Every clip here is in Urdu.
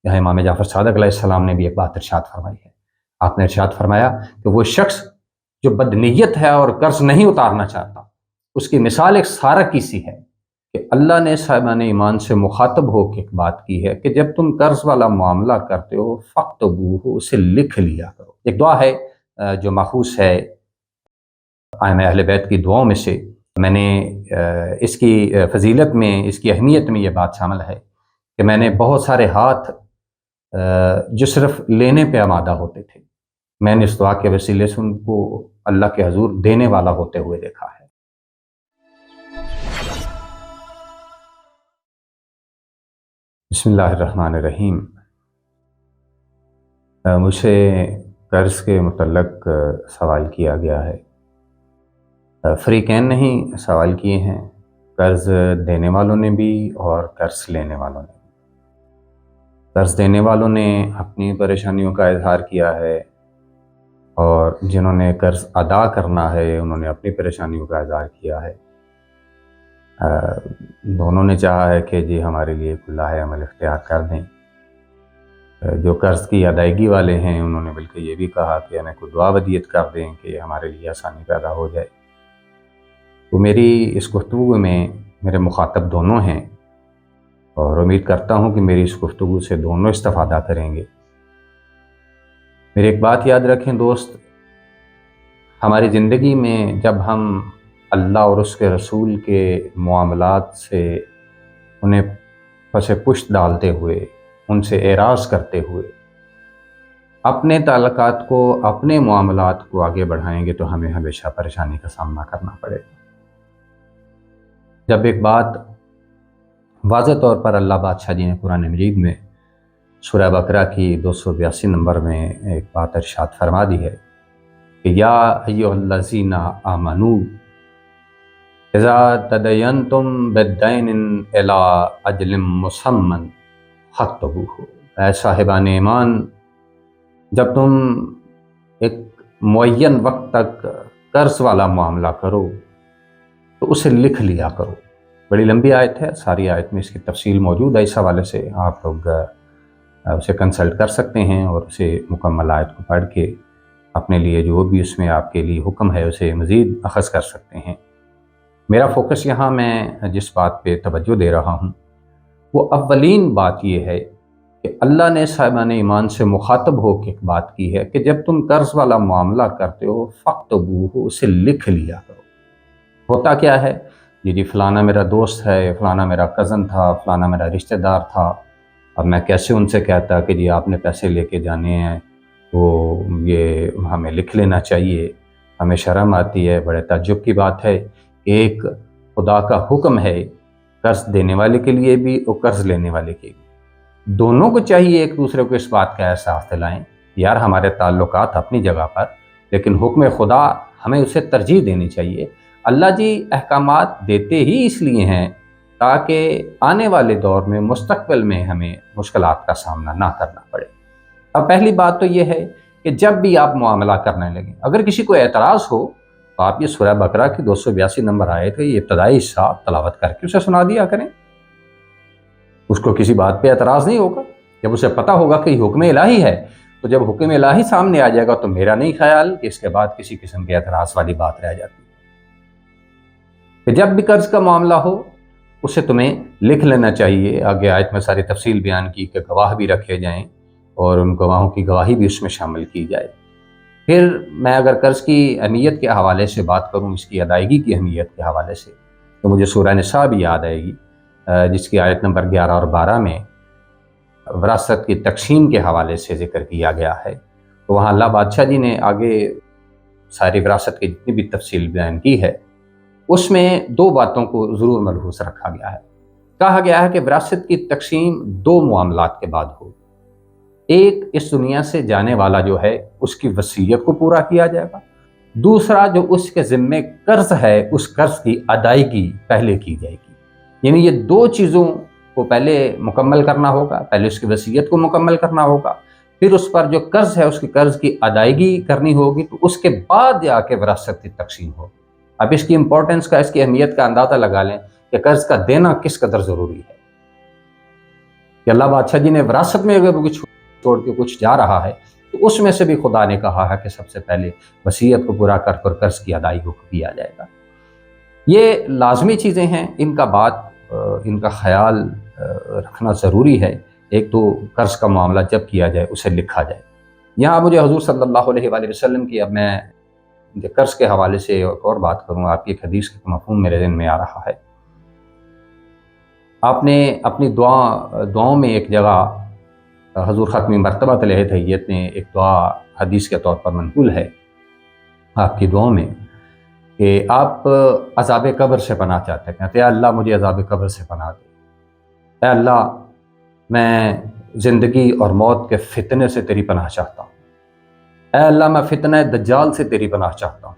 یہاں امام جعفر صادق علیہ السلام نے بھی ایک بات ارشاد فرمائی ہے. آپ نے ارشاد فرمایا کہ وہ شخص جو بدنیت ہے اور قرض نہیں اتارنا چاہتا، اس کی مثال ایک سارق کی سی ہے کہ اللہ نے صاحبان ایمان سے مخاطب ہو کے ایک بات کی ہے کہ جب تم قرض والا معاملہ کرتے ہو فاکتبوہ، اسے لکھ لیا کرو. ایک دعا ہے جو ماخوذ ہے ائمہ اہل بیت کی دعاؤں میں سے. میں نے اس کی فضیلت میں، اس کی اہمیت میں یہ بات شامل ہے کہ میں نے بہت سارے ہاتھ جو صرف لینے پہ آمادہ ہوتے تھے، میں نے اس دعا کے وسیلے سے ان کو اللہ کے حضور دینے والا ہوتے ہوئے دیکھا ہے. بسم اللہ الرحمن الرحیم. مجھ سے قرض کے متعلق سوال کیا گیا ہے. فریقین نے ہی سوال کیے ہیں، قرض دینے والوں نے بھی اور قرض لینے والوں نے. قرض دینے والوں نے اپنی پریشانیوں کا اظہار کیا ہے اور جنہوں نے قرض ادا کرنا ہے انہوں نے اپنی پریشانیوں کا اظہار کیا ہے. دونوں نے چاہا ہے کہ جی ہمارے لیے کھلا ہے، عمل اختیار کر دیں. جو قرض کی ادائیگی والے ہیں انہوں نے بلکہ یہ بھی کہا کہ ہمیں کوئی دعا ودیت کر دیں کہ ہمارے لیے آسانی پیدا ہو جائے. تو میری اس گفتگو میں میرے مخاطب دونوں ہیں اور امید کرتا ہوں کہ میری اس گفتگو سے دونوں استفادہ کریں گے. میری ایک بات یاد رکھیں دوست، ہماری زندگی میں جب ہم اللہ اور اس کے رسول کے معاملات سے انہیں پس پشت ڈالتے ہوئے، ان سے اعراض کرتے ہوئے اپنے تعلقات کو، اپنے معاملات کو آگے بڑھائیں گے تو ہمیں ہمیشہ پریشانی کا سامنا کرنا پڑے گا. جب ایک بات واضح طور پر اللہ بادشاہ جی نے قرآن مجید میں سورہ بقرہ کی 282 نمبر میں ایک بات ارشاد فرما دی ہے کہ یا ایھا الذین آمنوا اذا تدینتم بالدین الی اجل مسمی فاکتبوہ. اے صاحبان ایمان، جب تم ایک معین وقت تک قرض والا معاملہ کرو تو اسے لکھ لیا کرو. بڑی لمبی آیت ہے، ساری آیت میں اس کی تفصیل موجود ہے. اس حوالے سے آپ لوگ اسے کنسلٹ کر سکتے ہیں اور اسے مکمل آیت کو پڑھ کے اپنے لیے جو بھی اس میں آپ کے لیے حکم ہے اسے مزید اخذ کر سکتے ہیں. میرا فوکس یہاں میں جس بات پہ توجہ دے رہا ہوں وہ اولین بات یہ ہے کہ اللہ نے صاحبان ایمان سے مخاطب ہو کے ایک بات کی ہے کہ جب تم قرض والا معاملہ کرتے ہو فاکتبوہ، اسے لکھ لیا کرو. ہوتا کیا ہے، جی فلانا میرا دوست ہے، فلانا میرا کزن تھا، فلانا میرا رشتہ دار تھا، اب میں کیسے ان سے کہتا کہ جی آپ نے پیسے لے کے جانے ہیں، وہ یہ ہمیں لکھ لینا چاہیے. ہمیں شرم آتی ہے. بڑے تعجب کی بات ہے کہ ایک خدا کا حکم ہے قرض دینے والے کے لیے بھی اور قرض لینے والے کے بھی. دونوں کو چاہیے ایک دوسرے کو اس بات کا احساس دلائیں یار ہمارے تعلقات اپنی جگہ پر، لیکن حکم خدا ہمیں اسے ترجیح دینی چاہیے. اللہ جی احکامات دیتے ہی اس لیے ہیں تاکہ آنے والے دور میں، مستقبل میں ہمیں مشکلات کا سامنا نہ کرنا پڑے. اب پہلی بات تو یہ ہے کہ جب بھی آپ معاملہ کرنے لگیں، اگر کسی کو اعتراض ہو تو آپ یہ سورہ بقرہ کی 282 نمبر آیت ہے، یہ ابتدائی حصہ تلاوت کر کے اسے سنا دیا کریں. اس کو کسی بات پہ اعتراض نہیں ہوگا. جب اسے پتہ ہوگا کہ یہ حکم الہی ہے تو جب حکم الہی سامنے آ جائے گا تو میرا نہیں خیال کہ اس کے بعد کسی قسم کے اعتراض والی بات رہ جاتی ہے. کہ جب بھی قرض کا معاملہ ہو اسے تمہیں لکھ لینا چاہیے. آگے آیت میں ساری تفصیل بیان کی کہ گواہ بھی رکھے جائیں اور ان گواہوں کی گواہی بھی اس میں شامل کی جائے. پھر میں اگر قرض کی اہمیت کے حوالے سے بات کروں، اس کی ادائیگی کی اہمیت کے حوالے سے، تو مجھے سورہ نساء بھی یاد آئے گی جس کی آیت نمبر 11 اور 12 میں وراثت کی تقسیم کے حوالے سے ذکر کیا گیا ہے. تو وہاں اللہ بادشاہ جی نے آگے ساری وراثت کی جتنی بھی تفصیل بیان کی ہے اس میں دو باتوں کو ضرور ملحوظ رکھا گیا ہے. کہا گیا ہے کہ وراثت کی تقسیم دو معاملات کے بعد ہو. ایک، اس دنیا سے جانے والا جو ہے اس کی وصیت کو پورا کیا جائے گا. دوسرا، جو اس کے ذمے قرض ہے اس قرض کی ادائیگی پہلے کی جائے گی. یعنی یہ دو چیزوں کو پہلے مکمل کرنا ہوگا. پہلے اس کی وصیت کو مکمل کرنا ہوگا، پھر اس پر جو قرض ہے اس کی قرض کی ادائیگی کرنی ہوگی، تو اس کے بعد جا کے وراثت کی تقسیم ہوگی. اب اس کی امپورٹنس کا، اس کی اہمیت کا اندازہ لگا لیں کہ قرض کا دینا کس قدر ضروری ہے. کہ اللہ بادشاہ جی نے وراثت میں اگر کچھ چھوڑ کے کچھ جا رہا ہے تو اس میں سے بھی خدا نے کہا ہے کہ سب سے پہلے وصیت کو پورا کر قرض کی ادائیگی کو کیا جائے گا۔ یہ لازمی چیزیں ہیں، ان کا خیال رکھنا ضروری ہے۔ ایک تو قرض کا معاملہ جب کیا جائے اسے لکھا جائے۔ یہاں مجھے حضور صلی اللہ علیہ وآلہ وسلم کی، اب میں قرض کے حوالے سے ایک اور بات کروں، آپ کی ایک حدیث کا مفہوم میرے ذہن میں آ رہا ہے۔ آپ نے اپنی دعاؤں میں ایک جگہ حضور ختم مرتبہ علیہ تحیت نے ایک دعا حدیث کے طور پر منقول ہے آپ کی دعاؤں میں، کہ آپ عذاب قبر سے پناہ چاہتے ہیں، کہتے ہیں اے اللہ مجھے عذاب قبر سے پناہ دے، اے اللہ میں زندگی اور موت کے فتنے سے تیری پناہ چاہتا ہوں، اے اللہ میں فتنہ دجال سے تیری پناہ چاہتا ہوں،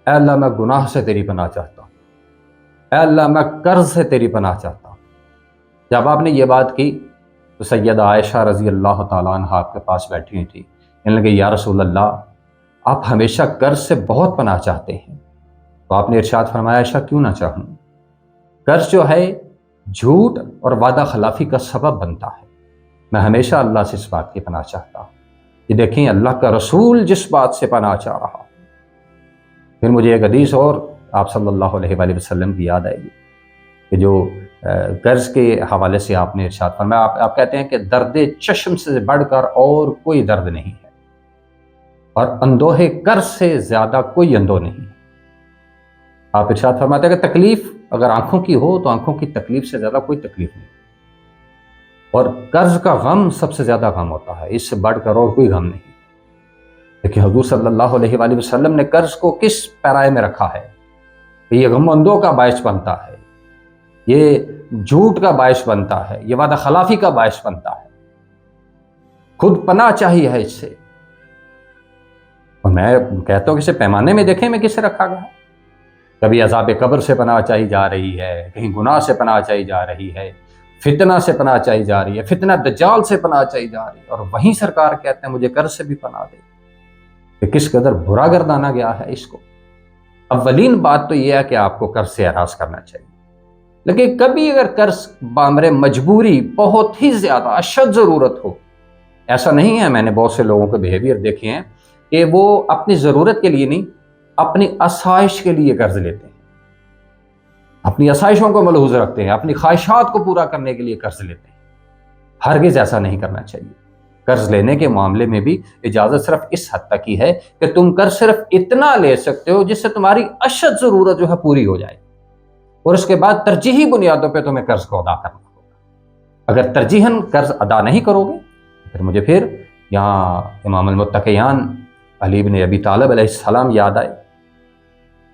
اے اللہ میں گناہ سے تیری پناہ چاہتا ہوں، اے اللہ میں قرض سے تیری پناہ چاہتا ہوں۔ جب آپ نے یہ بات کی تو سیدہ عائشہ رضی اللہ تعالیٰ عنہ آپ کے پاس بیٹھی ہوئی تھی، کہنے لگے یا رسول اللہ آپ ہمیشہ قرض سے بہت پناہ چاہتے ہیں۔ تو آپ نے ارشاد فرمایا عائشہ کیوں نہ چاہوں، قرض جو ہے جھوٹ اور وعدہ خلافی کا سبب بنتا ہے، میں ہمیشہ اللہ سے اس بات کی پناہ چاہتا ہوں۔ یہ دیکھیں اللہ کا رسول جس بات سے پناہ چاہ رہا۔ پھر مجھے ایک حدیث اور آپ صلی اللہ علیہ وآلہ وسلم کی یاد آئے گی کہ جو قرض کے حوالے سے آپ نے ارشاد فرمایا، آپ کہتے ہیں کہ درد چشم سے بڑھ کر اور کوئی درد نہیں ہے، اور اندوہ قرض سے زیادہ کوئی اندوہ نہیں ہے۔ آپ ارشاد فرماتے ہیں کہ تکلیف اگر آنکھوں کی ہو تو آنکھوں کی تکلیف سے زیادہ کوئی تکلیف نہیں، اور قرض کا غم سب سے زیادہ غم ہوتا ہے، اس سے بڑھ کر اور کوئی غم نہیں۔ لیکن حضور صلی اللہ علیہ وآلہ وسلم نے قرض کو کس پیرائے میں رکھا ہے کہ یہ غم و اندوہ کا باعث بنتا ہے، یہ جھوٹ کا باعث بنتا ہے، یہ وعدہ خلافی کا باعث بنتا ہے، خود پناہ چاہیے ہے اس سے۔ اور میں کہتا ہوں کہ اسے پیمانے میں دیکھیں میں کس سے رکھا گیا، کبھی عذاب قبر سے پناہ چاہی جا رہی ہے، کہیں گناہ سے پناہ چاہی جا رہی ہے، فتنہ سے پناہ چاہی جا رہی ہے، فتنہ دجال سے پناہ چاہی جا رہی ہے، اور وہیں سرکار کہتے ہیں مجھے قرض سے بھی پناہ دے، کہ کس قدر برا گردانا گیا ہے اس کو۔ اولین بات تو یہ ہے کہ آپ کو قرض سے اعراض کرنا چاہیے، لیکن کبھی اگر قرض بامر مجبوری بہت ہی زیادہ اشد ضرورت ہو، ایسا نہیں ہے، میں نے بہت سے لوگوں کے بیہیویئر دیکھے ہیں کہ وہ اپنی ضرورت کے لیے نہیں، اپنی آسائش کے لیے قرض لیتے ہیں، اپنی آسائشوں کو ملحوظ رکھتے ہیں، اپنی خواہشات کو پورا کرنے کے لیے قرض لیتے ہیں۔ ہرگز ایسا نہیں کرنا چاہیے۔ قرض لینے کے معاملے میں بھی اجازت صرف اس حد تک ہی ہے کہ تم قرض صرف اتنا لے سکتے ہو جس سے تمہاری اشد ضرورت جو ہے پوری ہو جائے، اور اس کے بعد ترجیحی بنیادوں پہ تمہیں قرض کو ادا کرنا ہوگا۔ اگر ترجیحاً قرض ادا نہیں کرو گے پھر یہاں امام المتقیان علی بن ابی طالب علیہ السلام یاد آئے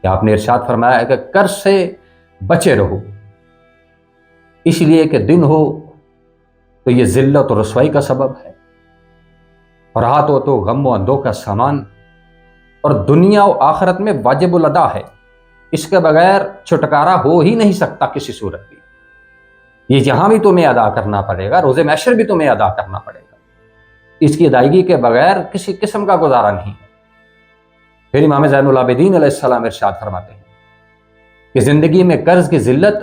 کہ آپ نے ارشاد فرمایا ہے کہ قرض سے بچے رہو، اس لیے کہ دن ہو تو یہ ذلت اور رسوائی کا سبب ہے، اور رات ہو تو غم و اندوہ کا سامان، اور دنیا و آخرت میں واجب الادا ہے، اس کے بغیر چھٹکارا ہو ہی نہیں سکتا کسی صورت بھی۔ یہ جہاں بھی تمہیں ادا کرنا پڑے گا، روز محشر بھی تمہیں ادا کرنا پڑے گا، اس کی ادائیگی کے بغیر کسی قسم کا گزارا نہیں۔ پھر امام زین العابدین علیہ السلام ارشاد فرماتے ہیں کہ زندگی میں قرض کی ذلت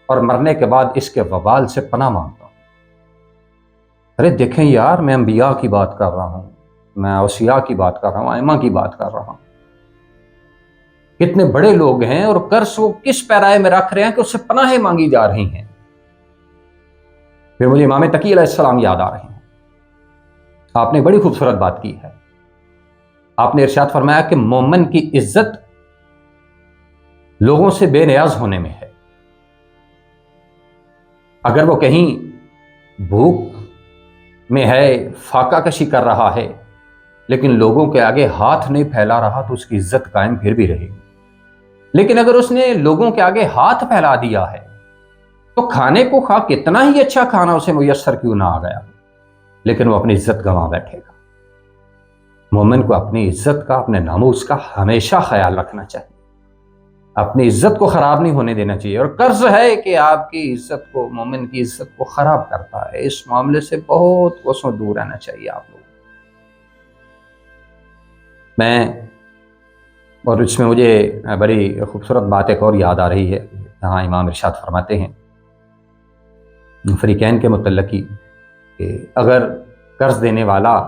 اور مرنے کے بعد اس کے وبال سے پناہ مانگتا ہوں۔ ارے دیکھیں یار، میں انبیاء کی بات کر رہا ہوں، میں اوصیاء کی بات کر رہا ہوں، ائمہ کی بات کر رہا ہوں، کتنے بڑے لوگ ہیں، اور قرض وہ کس پیرائے میں رکھ رہے ہیں کہ اس سے پناہیں مانگی جا رہی ہیں۔ پھر مجھے امام تقی علیہ السلام یاد آ رہے ہیں۔ آپ نے بڑی خوبصورت بات کی ہے، آپ نے ارشاد فرمایا کہ مومن کی عزت لوگوں سے بے نیاز ہونے میں ہے۔ اگر وہ کہیں بھوک میں ہے، فاقہ کشی کر رہا ہے، لیکن لوگوں کے آگے ہاتھ نہیں پھیلا رہا تو اس کی عزت قائم پھر بھی رہے گی۔ لیکن اگر اس نے لوگوں کے آگے ہاتھ پھیلا دیا ہے تو کھانے کو کتنا ہی اچھا کھانا اسے میسر کیوں نہ آ گیا، لیکن وہ اپنی عزت گنوا بیٹھے گا۔ مومن کو اپنی عزت کا، اپنے ناموس کا ہمیشہ خیال رکھنا چاہیے، اپنی عزت کو خراب نہیں ہونے دینا چاہیے۔ اور قرض ہے کہ آپ کی عزت کو، مومن کی عزت کو خراب کرتا ہے، اس معاملے سے بہت کوسوں دور رہنا چاہیے آپ لوگوں۔ اور اس میں مجھے بڑی خوبصورت بات ایک اور یاد آ رہی ہے، یہاں امام ارشاد فرماتے ہیں فریقین کے متعلق ہی کہ اگر قرض دینے والا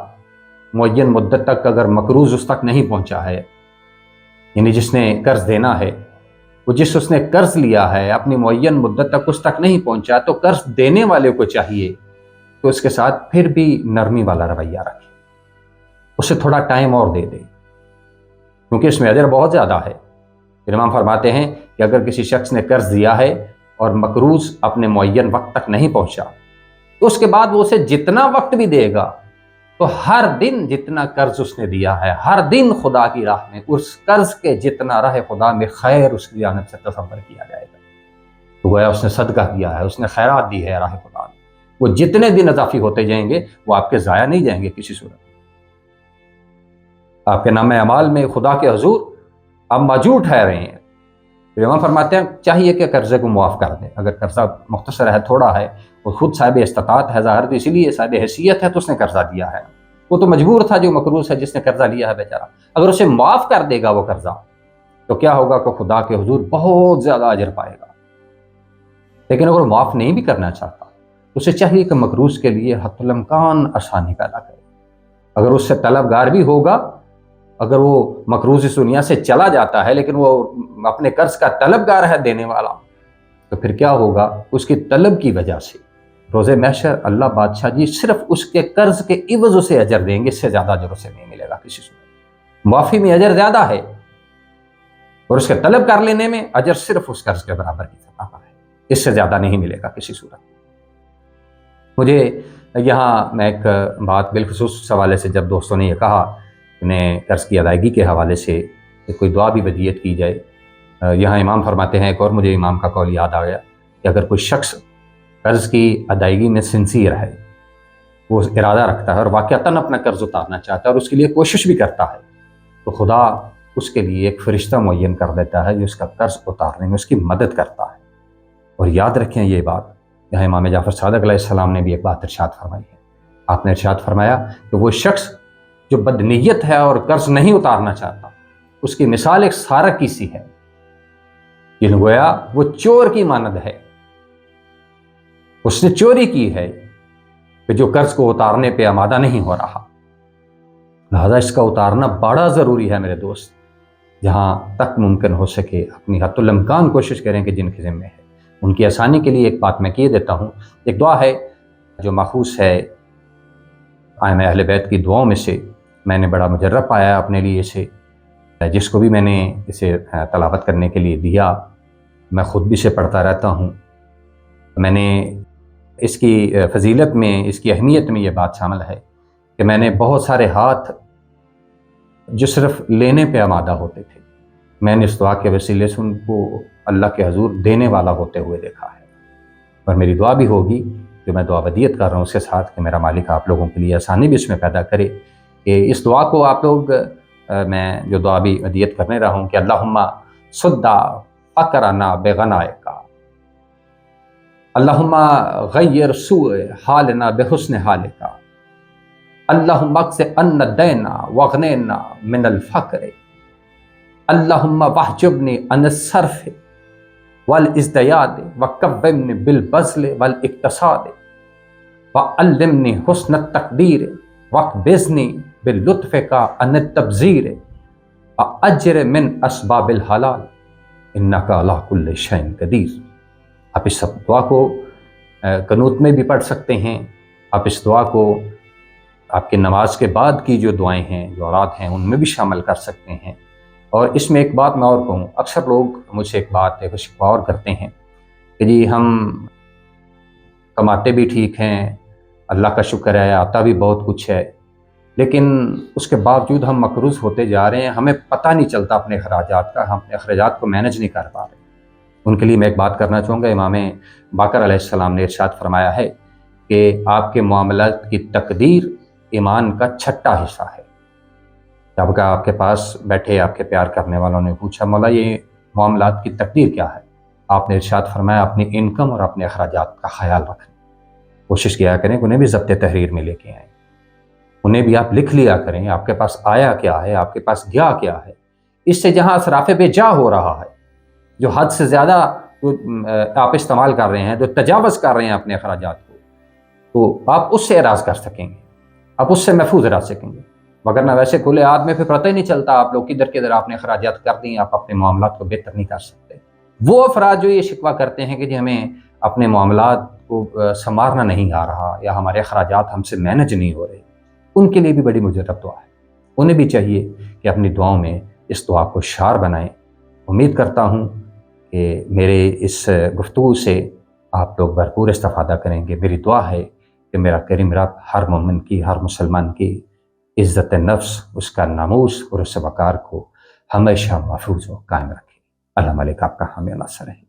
معین مدت تک اگر مقروض اس تک نہیں پہنچا ہے، یعنی جس نے قرض دینا ہے وہ اس نے قرض لیا ہے اپنی معین مدت تک اس تک نہیں پہنچا، تو قرض دینے والے کو چاہیے کہ اس کے ساتھ پھر بھی نرمی والا رویہ رکھے، اسے تھوڑا ٹائم اور دے دے، کیونکہ اس میں اجر بہت زیادہ ہے۔ امام فرماتے ہیں کہ اگر کسی شخص نے قرض دیا ہے اور مقروض اپنے معین وقت تک نہیں پہنچا، تو اس کے بعد وہ اسے جتنا وقت بھی دے گا تو ہر دن جتنا قرض اس نے دیا ہے، ہر دن خدا کی راہ میں اس قرض کے جتنا راہ خدا میں خیر اس کی جانب سے تصور کیا جائے گا۔ تو گویا اس نے صدقہ دیا ہے، اس نے خیرات دی ہے راہ خدا میں، وہ جتنے دن اضافی ہوتے جائیں گے وہ آپ کے ضائع نہیں جائیں گے کسی صورت، آپ کے نام اعمال میں خدا کے حضور آپ موجود ٹھہرے ہیں۔ امام فرماتے ہیں چاہیے کہ قرضے کو معاف کر دیں، اگر قرضہ مختصر ہے، تھوڑا ہے، وہ خود صاحب استطاعت ہے ظاہر، تو اسی لیے صاحب حیثیت ہے تو اس نے قرضہ دیا ہے، وہ تو مجبور تھا جو مقروض ہے جس نے قرضہ لیا ہے بیچارہ، اگر اسے معاف کر دے گا وہ قرضہ تو کیا ہوگا کہ خدا کے حضور بہت زیادہ اجر پائے گا۔ لیکن اگر معاف نہیں بھی کرنا چاہتا تو اسے چاہیے کہ مقروض کے لیے حتی الامکان آسانی پیدا کرے، اگر اس سے طلبگار بھی ہوگا، اگر وہ مقروض اس دنیا سے چلا جاتا ہے لیکن وہ اپنے قرض کا طلبگار ہے دینے والا، تو پھر کیا ہوگا، اس کی طلب کی وجہ سے روز محشر اللہ بادشاہ جی صرف اس کے قرض کے عوض اسے اجر دیں گے، اس سے زیادہ اجر اسے نہیں ملے گا کسی صورت۔ معافی میں اجر زیادہ ہے اور اس کے طلب کر لینے میں اجر صرف اس قرض کے برابر کی سطح پر ہے، اس سے زیادہ نہیں ملے گا کسی صورت۔ مجھے یہاں میں ایک بات بالخصوص اس حوالے سے، جب دوستوں نے یہ کہا انہیں قرض کی ادائیگی کے حوالے سے کہ کوئی دعا بھی ودیت کی جائے، یہاں امام فرماتے ہیں ایک اور مجھے امام کا قول یاد آ گیا کہ اگر کوئی شخص قرض کی ادائیگی میں سنسیئر ہے، وہ ارادہ رکھتا ہے اور واقعتاً اپنا قرض اتارنا چاہتا ہے اور اس کے لیے کوشش بھی کرتا ہے، تو خدا اس کے لیے ایک فرشتہ معین کر دیتا ہے جو اس کا قرض اتارنے میں اس کی مدد کرتا ہے۔ اور یاد رکھیں یہ بات، یہاں امام جعفر صادق علیہ السلام نے بھی ایک بات ارشاد فرمائی ہے، آپ نے ارشاد فرمایا کہ وہ شخص جو بدنیت ہے اور قرض نہیں اتارنا چاہتا، اس کی مثال ایک سارق کی سی ہے، یعنی گویا وہ چور کی مانند ہے، اس نے چوری کی ہے کہ جو قرض کو اتارنے پہ آمادہ نہیں ہو رہا، لہذا اس کا اتارنا بڑا ضروری ہے میرے دوست، جہاں تک ممکن ہو سکے اپنی حتی الامکان کوشش کریں کہ جن کے ذمہ ہے ان کی آسانی کے لیے ایک بات میں کیے دیتا ہوں، ایک دعا ہے جو ماخوذ ہے ائمہ اہل بیت کی دعاؤں میں سے، میں نے بڑا مجرب پایا اپنے لیے اسے، جس کو بھی میں نے اسے تلاوت کرنے کے لیے دیا میں خود بھی اسے پڑھتا رہتا ہوں، میں نے اس کی فضیلت میں، اس کی اہمیت میں یہ بات شامل ہے کہ میں نے بہت سارے ہاتھ جو صرف لینے پہ آمادہ ہوتے تھے، میں نے اس دعا کے وسیلے سے ان کو اللہ کے حضور دینے والا ہوتے ہوئے دیکھا ہے، اور میری دعا بھی ہوگی جو میں دعا ودیت کر رہا ہوں اس کے ساتھ کہ میرا مالک آپ لوگوں کے لیے آسانی بھی اس میں پیدا کرے، کہ اس دعا کو آپ لوگ، میں جو دعا بھی ودیت کرنے رہا ہوں کہ اللہم صدا فقرنا بغنائک، اللہم غیر سوء حالنا بحسن حالک، اللہم اقض عنا الدین واغننا من الفقر، اللہم واحجبنی عن الصرف والازدیاد وکوّمنی بالبذل والاقتصاد وعلمنی حسن التقدیر واقبضنی باللطف کا عن التبذیر واجر من اسباب الحلال انک علی کل شیء قدیر۔ آپ اس دعا کو قنوت میں بھی پڑھ سکتے ہیں، آپ اس دعا کو آپ کے نماز کے بعد کی جو دعائیں ہیں، جو اوراد ہیں، ان میں بھی شامل کر سکتے ہیں۔ اور اس میں ایک بات میں اور کہوں، اکثر لوگ مجھ سے ایک شکوہ اور کرتے ہیں کہ جی ہم کماتے بھی ٹھیک ہیں، اللہ کا شکر ہے، آتا بھی بہت کچھ ہے، لیکن اس کے باوجود ہم مقروض ہوتے جا رہے ہیں، ہمیں پتہ نہیں چلتا اپنے اخراجات کا، ہم اپنے اخراجات کو مینج نہیں کر پا رہے۔ ان کے لیے میں ایک بات کرنا چاہوں گا، امام باقر علیہ السلام نے ارشاد فرمایا ہے کہ آپ کے معاملات کی تقدیر ایمان کا چھٹا حصہ ہے۔ جب کہ آپ کے پاس بیٹھے آپ کے پیار کرنے والوں نے پوچھا مولا یہ معاملات کی تقدیر کیا ہے، آپ نے ارشاد فرمایا اپنی انکم اور اپنے اخراجات کا خیال رکھیں، کوشش کیا کریں کہ انہیں بھی ضبط تحریر میں لے کے آئیں، انہیں بھی آپ لکھ لیا کریں آپ کے پاس آیا کیا ہے، آپ کے پاس گیا کیا ہے۔ اس سے جہاں اسراف بے جا ہو رہا ہے، جو حد سے زیادہ جو آپ استعمال کر رہے ہیں، جو تجاوز کر رہے ہیں اپنے اخراجات کو، تو آپ اس سے اعراض کر سکیں گے، آپ اس سے محفوظ رہ سکیں گے، وگرنہ ویسے کھلے آدمی پہ پتہ ہی نہیں چلتا آپ لوگ کدھر کدھر آپ نے اخراجات کر دیں، آپ اپنے معاملات کو بہتر نہیں کر سکتے۔ وہ افراد جو یہ شکوہ کرتے ہیں کہ جی ہمیں اپنے معاملات کو سنوارنا نہیں آ رہا یا ہمارے اخراجات ہم سے مینج نہیں ہو رہے، ان کے لیے بھی بڑی مجرب دعا ہے، انہیں بھی چاہیے کہ اپنی دعاؤں میں اس دعا کو شعار بنائیں۔ امید کرتا ہوں کہ میرے اس گفتگو سے آپ لوگ بھرپور استفادہ کریں گے۔ میری دعا ہے کہ میرا کریم رب ہر مومن کی، ہر مسلمان کی عزت نفس، اس کا ناموس اور اس وقار کو ہمیشہ محفوظ و قائم رکھے۔ اللہ ملک آپ کا حامی ناصر ہے۔